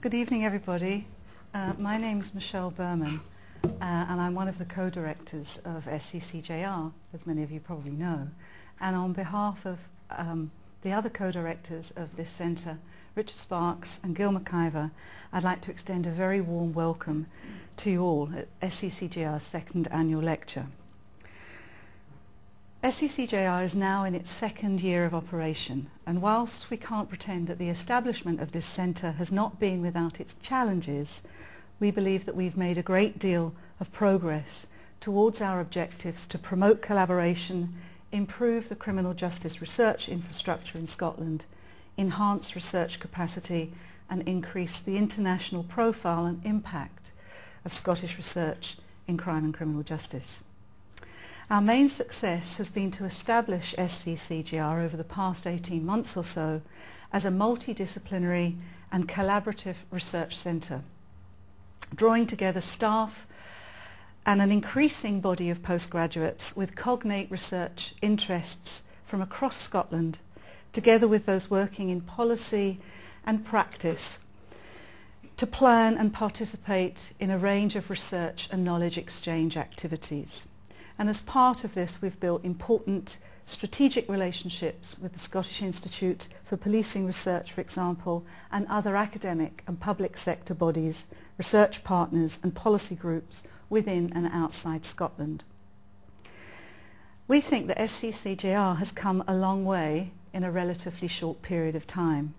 Good evening, everybody. My name is Michelle Berman, and I'm one of the co-directors of SCCJR, as many of you probably know. And on behalf of the other co-directors of this centre, Richard Sparks and Gil McIver, I'd like to extend a very warm welcome to you all at SCCJR's second annual lecture. SCCJR is now in its second year of operation, and whilst we can't pretend that the establishment of this centre has not been without its challenges, we believe that we've made a great deal of progress towards our objectives to promote collaboration, improve the criminal justice research infrastructure in Scotland, enhance research capacity, and increase the international profile and impact of Scottish research in crime and criminal justice. Our main success has been to establish SCCJR over the past 18 months or so as a multidisciplinary and collaborative research centre, drawing together staff and an increasing body of postgraduates with cognate research interests from across Scotland, together with those working in policy and practice, to plan and participate in a range of research and knowledge exchange activities. And as part of this, we've built important strategic relationships with the Scottish Institute for Policing Research, for example, and other academic and public sector bodies, research partners and policy groups within and outside Scotland. We think that SCCJR has come a long way in a relatively short period of time.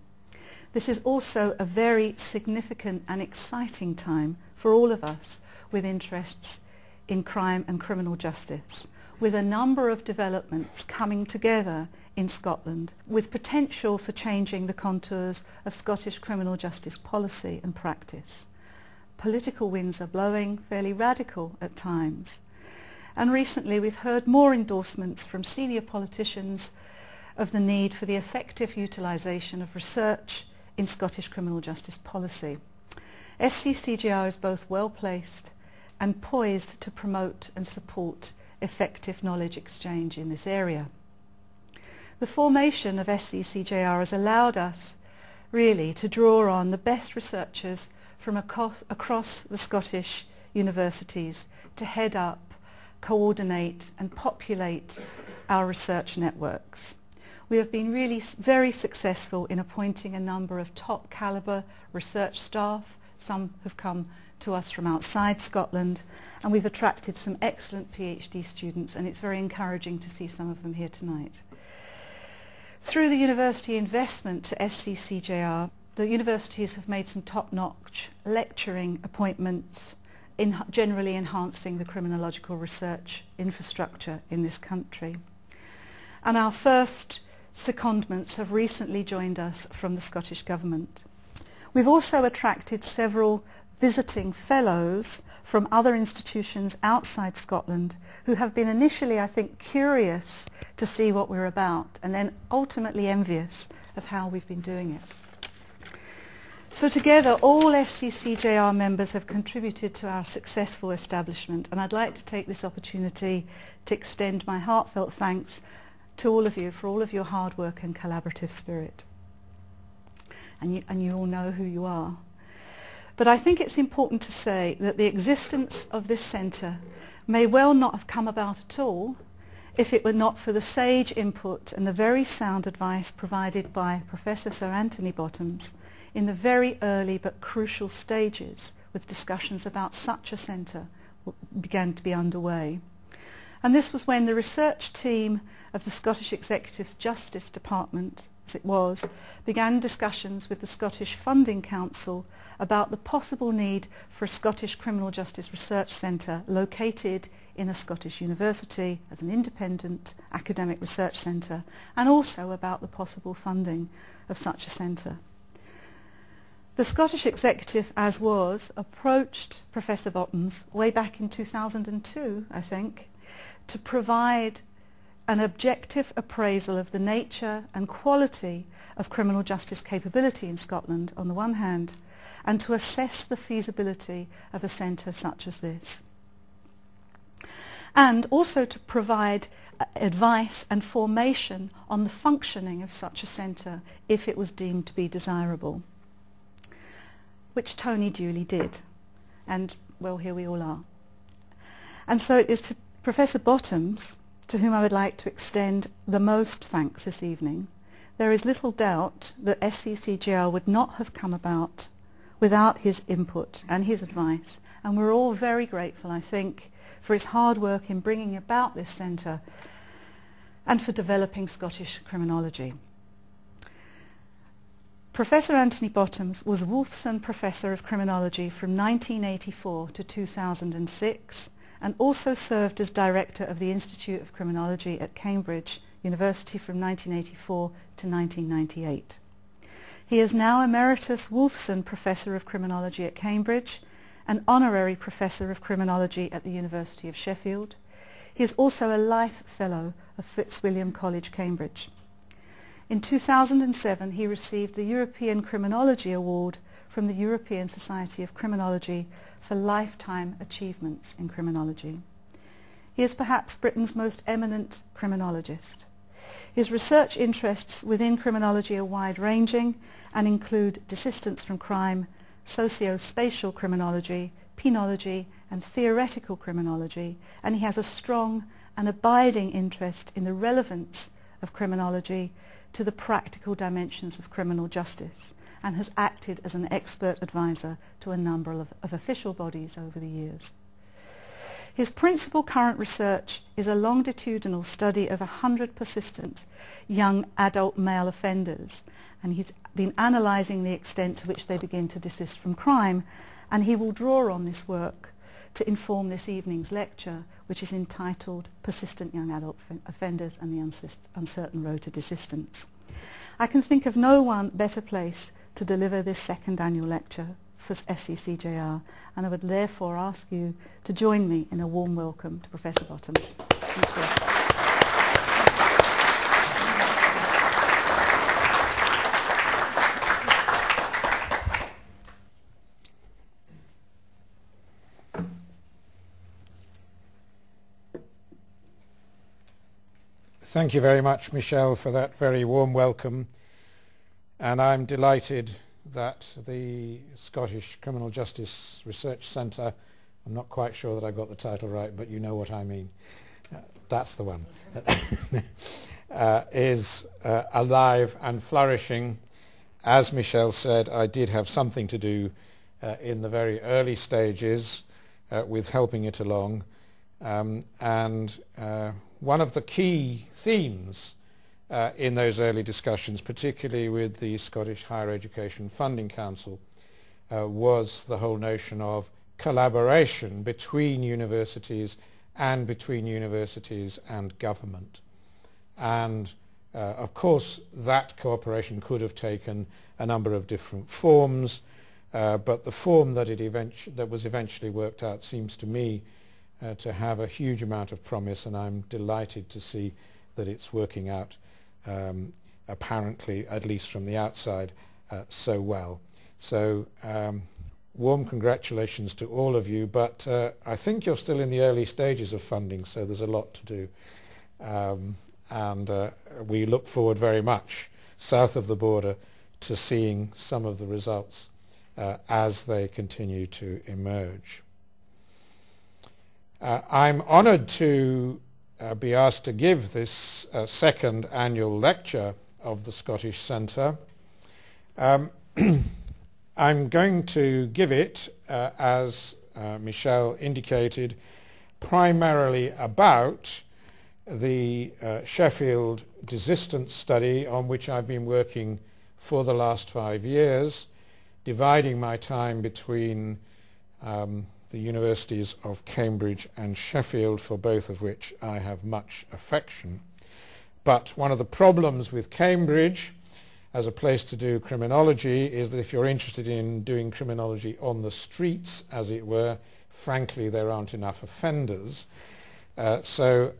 This is also a very significant and exciting time for all of us with interests in crime and criminal justice, with a number of developments coming together in Scotland with potential for changing the contours of Scottish criminal justice policy and practice. Political winds are blowing, fairly radical at times. And recently we've heard more endorsements from senior politicians of the need for the effective utilisation of research in Scottish criminal justice policy. SCCJR is both well placed and poised to promote and support effective knowledge exchange in this area. The formation of SCCJR has allowed us really to draw on the best researchers from across the Scottish universities to head up, coordinate and populate our research networks. We have been really very successful in appointing a number of top calibre research staff. Some have come to us from outside Scotland, and we've attracted some excellent PhD students, and it's very encouraging to see some of them here tonight. Through the university investment to SCCJR, the universities have made some top-notch lecturing appointments in generally enhancing the criminological research infrastructure in this country. And our first secondments have recently joined us from the Scottish Government. We've also attracted several visiting fellows from other institutions outside Scotland who have been initially, I think, curious to see what we're about and then ultimately envious of how we've been doing it. So together, all SCCJR members have contributed to our successful establishment, and I'd like to take this opportunity to extend my heartfelt thanks to all of you for all of your hard work and collaborative spirit. And you all know who you are. But I think it's important to say that the existence of this centre may well not have come about at all if it were not for the sage input and the very sound advice provided by Professor Sir Anthony Bottoms in the very early but crucial stages with discussions about such a centre began to be underway. And this was when the research team of the Scottish Executive's Justice Department, as it was, began discussions with the Scottish Funding Council about the possible need for a Scottish Criminal Justice Research Centre located in a Scottish university as an independent academic research centre, and also about the possible funding of such a centre. The Scottish Executive, as was, approached Professor Bottoms way back in 2002, I think, to provide an objective appraisal of the nature and quality of criminal justice capability in Scotland on the one hand, and to assess the feasibility of a centre such as this. And also to provide advice and formation on the functioning of such a centre if it was deemed to be desirable. which Tony duly did. And, well, here we all are. And so it is to Professor Bottoms, to whom I would like to extend the most thanks this evening. There is little doubt that SCCJR would not have come about without his input and his advice. And we're all very grateful, I think, for his hard work in bringing about this centre and for developing Scottish criminology. Professor Anthony Bottoms was Wolfson Professor of Criminology from 1984 to 2006 and also served as Director of the Institute of Criminology at Cambridge University from 1984 to 1998. He is now Emeritus Wolfson Professor of Criminology at Cambridge and Honorary Professor of Criminology at the University of Sheffield. He is also a Life Fellow of Fitzwilliam College, Cambridge. In 2007, he received the European Criminology Award from the European Society of Criminology for lifetime achievements in criminology. He is perhaps Britain's most eminent criminologist. His research interests within criminology are wide-ranging and include desistance from crime, socio-spatial criminology, penology and theoretical criminology, and he has a strong and abiding interest in the relevance of criminology to the practical dimensions of criminal justice and has acted as an expert advisor to a number of official bodies over the years. His principal current research is a longitudinal study of 100 persistent young adult male offenders, and he's been analysing the extent to which they begin to desist from crime, and he will draw on this work to inform this evening's lecture, which is entitled Persistent Young Adult Offenders and the Uncertain Road to Desistance. I can think of no one better placed to deliver this second annual lecture for SCCJR, and I would therefore ask you to join me in a warm welcome to Professor Bottoms. Thank you. Thank you very much, Michelle, for that very warm welcome. And I'm delighted that the Scottish Criminal Justice Research Centre, I'm not quite sure that I got the title right, but you know what I mean. That's the one. Is alive and flourishing. As Michelle said, I did have something to do in the very early stages with helping it along. One of the key themes in those early discussions, particularly with the Scottish Higher Education Funding Council, was the whole notion of collaboration between universities and between universities and government. And of course that cooperation could have taken a number of different forms, but the form that was eventually worked out seems to me to have a huge amount of promise, and I'm delighted to see that it's working out apparently, at least from the outside, so well. So warm congratulations to all of you, but I think you're still in the early stages of funding, so there's a lot to do. We look forward very much south of the border to seeing some of the results as they continue to emerge. I'm honoured to be asked to give this second annual lecture of the Scottish Centre. I'm going to give it, as Michelle indicated, primarily about the Sheffield Desistance study on which I've been working for the last 5 years, dividing my time between the universities of Cambridge and Sheffield, for both of which I have much affection. But one of the problems with Cambridge as a place to do criminology is that if you're interested in doing criminology on the streets, as it were, frankly there aren't enough offenders. So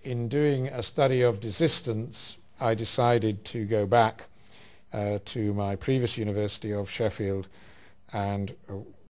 in doing a study of desistance, I decided to go back to my previous university of Sheffield and